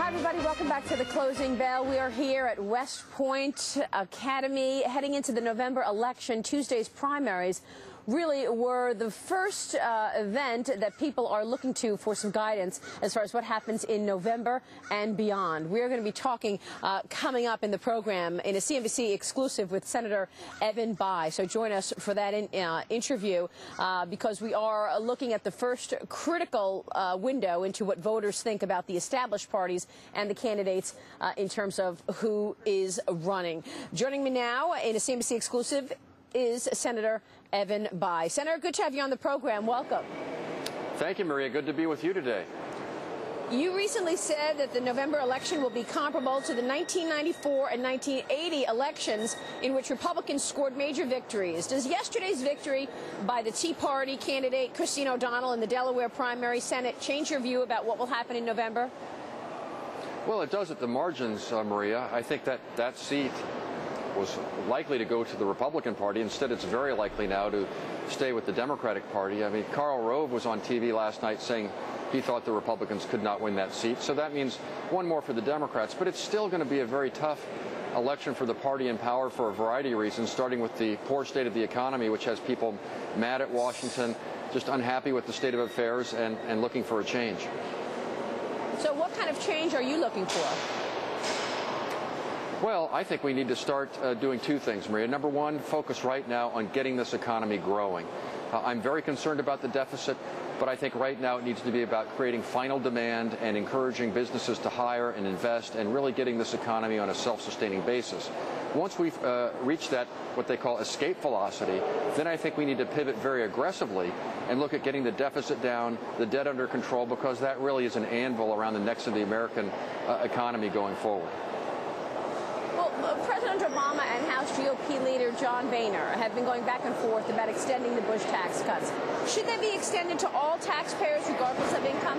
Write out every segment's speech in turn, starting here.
Hi, everybody. Welcome back to The Closing Bell. We are here at West Point Academy heading into the November election. Tuesday's primaries really were the first event that people are looking to for some guidance as far as what happens in November and beyond. We are going to be talking coming up in the program in a CNBC exclusive with Senator Evan Bayh. So join us for that interview because we are looking at the first critical window into what voters think about the established parties and the candidates in terms of who is running. Joining me now in a CNBC exclusive is Senator Evan Bayh. Senator, good to have you on the program. Welcome. Thank you, Maria. Good to be with you today. You recently said that the November election will be comparable to the 1994 and 1980 elections in which Republicans scored major victories. Does yesterday's victory by the Tea Party candidate Christine O'Donnell in the Delaware primary Senate change your view about what will happen in November? Well, it does at the margins, Maria. I think that seat was likely to go to the Republican Party. Instead, it's very likely now to stay with the Democratic Party. I mean, Karl Rove was on TV last night saying he thought the Republicans could not win that seat. So that means one more for the Democrats. But it's still going to be a very tough election for the party in power for a variety of reasons, starting with the poor state of the economy, which has people mad at Washington, just unhappy with the state of affairs and looking for a change. So what kind of change are you looking for? Well, I think we need to start doing two things, Maria. Number one, focus right now on getting this economy growing. I'm very concerned about the deficit, but I think right now it needs to be about creating final demand and encouraging businesses to hire and invest and really getting this economy on a self-sustaining basis. Once we've reached that, what they call escape velocity, then I think we need to pivot very aggressively and look at getting the deficit down, the debt under control, because that really is an anvil around the necks of the American economy going forward. President Obama and House GOP leader John Boehner have been going back and forth about extending the Bush tax cuts. Should they be extended to all taxpayers regardless of income?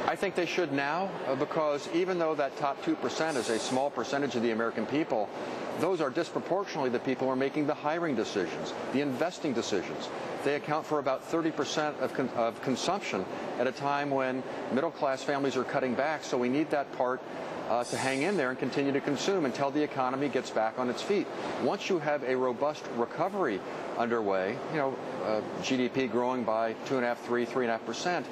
I think they should now because even though that top 2% is a small percentage of the American people, those are disproportionately the people who are making the hiring decisions, the investing decisions. They account for about 30% of consumption at a time when middle-class families are cutting back. So we need that part to hang in there and continue to consume until the economy gets back on its feet. Once you have a robust recovery underway, GDP growing by 2.5%, 3.5%,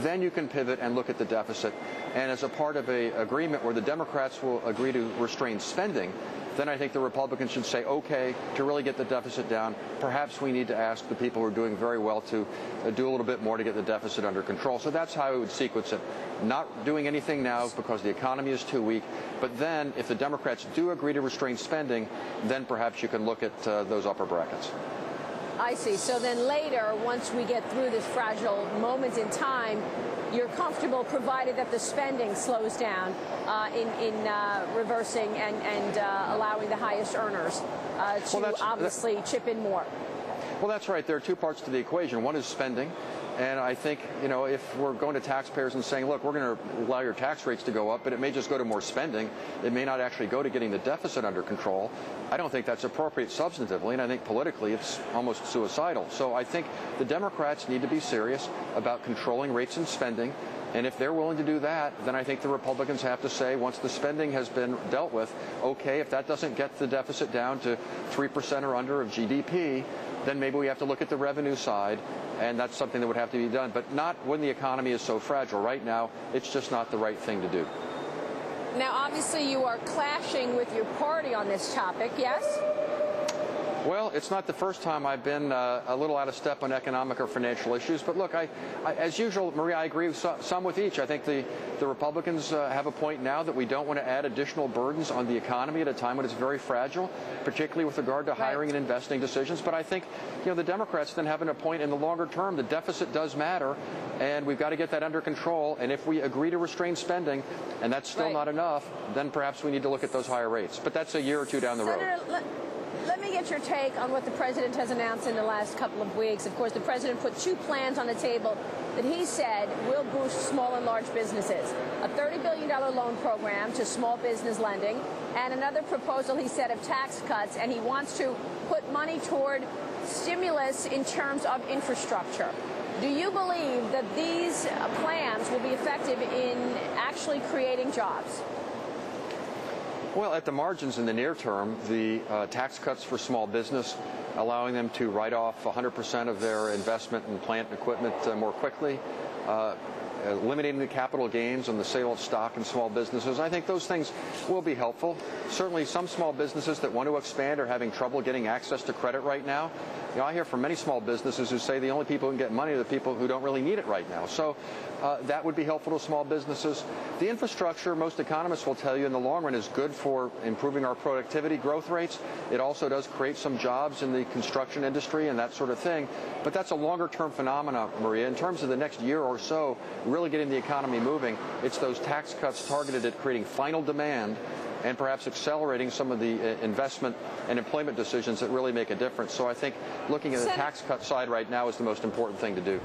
then you can pivot and look at the deficit. And as a part of an agreement where the Democrats will agree to restrain spending, then I think the Republicans should say, okay, to really get the deficit down, perhaps we need to ask the people who are doing very well to do a little bit more to get the deficit under control. So that's how I would sequence it. Not doing anything now because the economy is too weak, but then if the Democrats do agree to restrain spending, then perhaps you can look at those upper brackets. I see. So then later, once we get through this fragile moment in time, you're comfortable provided that the spending slows down in reversing and allowing the highest earners to obviously chip in more. Well, that's right. There are two parts to the equation. One is spending. And I think, if we're going to taxpayers and saying, look, we're going to allow your tax rates to go up, but it may just go to more spending. It may not actually go to getting the deficit under control. I don't think that's appropriate substantively, and I think politically it's almost suicidal. So I think the Democrats need to be serious about controlling rates and spending. And if they're willing to do that, then I think the Republicans have to say, once the spending has been dealt with, okay, if that doesn't get the deficit down to 3% or under of GDP, then maybe we have to look at the revenue side, and that's something that would have to be done. But not when the economy is so fragile. Right now, it's just not the right thing to do. Now, obviously, you are clashing with your party on this topic, yes? Well, it's not the first time I've been a little out of step on economic or financial issues. But look, I as usual, Maria, I agree with some with each. I think the Republicans have a point now that we don't want to add additional burdens on the economy at a time when it's very fragile, particularly with regard to hiring and investing decisions. But I think, the Democrats then have a point in the longer term. The deficit does matter, and we've got to get that under control. And if we agree to restrain spending, and that's still not enough, then perhaps we need to look at those higher rates. But that's a year or two down the road. Let me get your take on what the president has announced in the last couple of weeks. Of course, the president put two plans on the table that he said will boost small and large businesses. A $30 billion loan program to small business lending, and another proposal, he said, of tax cuts, and he wants to put money toward stimulus in terms of infrastructure. Do you believe that these plans will be effective in actually actually creating jobs? Well, at the margins in the near term, the tax cuts for small business, allowing them to write off 100% of their investment in plant and equipment more quickly, eliminating the capital gains on the sale of stock in small businesses. I think those things will be helpful. Certainly some small businesses that want to expand are having trouble getting access to credit right now. You know, I hear from many small businesses who say the only people who can get money are the people who don't really need it right now. So that would be helpful to small businesses. The infrastructure, most economists will tell you, in the long run is good for improving our productivity growth rates. It also does create some jobs in the construction industry and that sort of thing. But that's a longer-term phenomenon, Maria. In terms of the next year or so, really getting the economy moving, it's those tax cuts targeted at creating final demand and perhaps accelerating some of the investment and employment decisions that really make a difference. So I think looking at the tax cut side right now is the most important thing to do.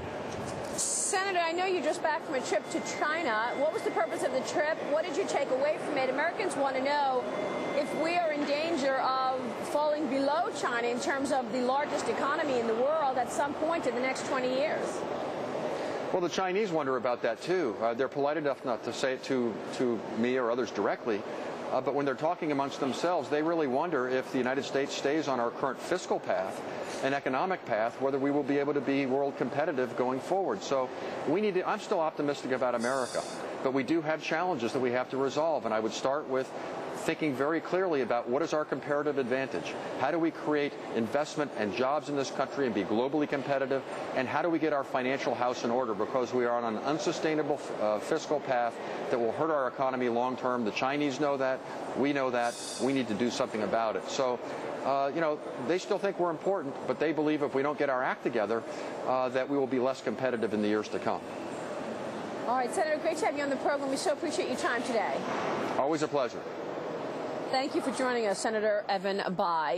Senator, I know you're just back from a trip to China. What was the purpose of the trip? What did you take away from it? Americans want to know if we are in danger of falling below China in terms of the largest economy in the world at some point in the next 20 years. Well, the Chinese wonder about that, too. They're polite enough not to say it to me or others directly. But when they're talking amongst themselves, they really wonder if the United States stays on our current fiscal path and economic path, whether we will be able to be world competitive going forward. So we need to, I'm still optimistic about America, but we do have challenges that we have to resolve. And I would start with thinking very clearly about what is our comparative advantage. How do we create investment and jobs in this country and be globally competitive? And how do we get our financial house in order? Because we are on an unsustainable fiscal path that will hurt our economy long term. The Chinese know that. We know that. We need to do something about it. So, you know, they still think we're important, but they believe if we don't get our act together, that we will be less competitive in the years to come. All right, Senator, great to have you on the program. We so appreciate your time today. Always a pleasure. Thank you for joining us, Senator Evan Bayh.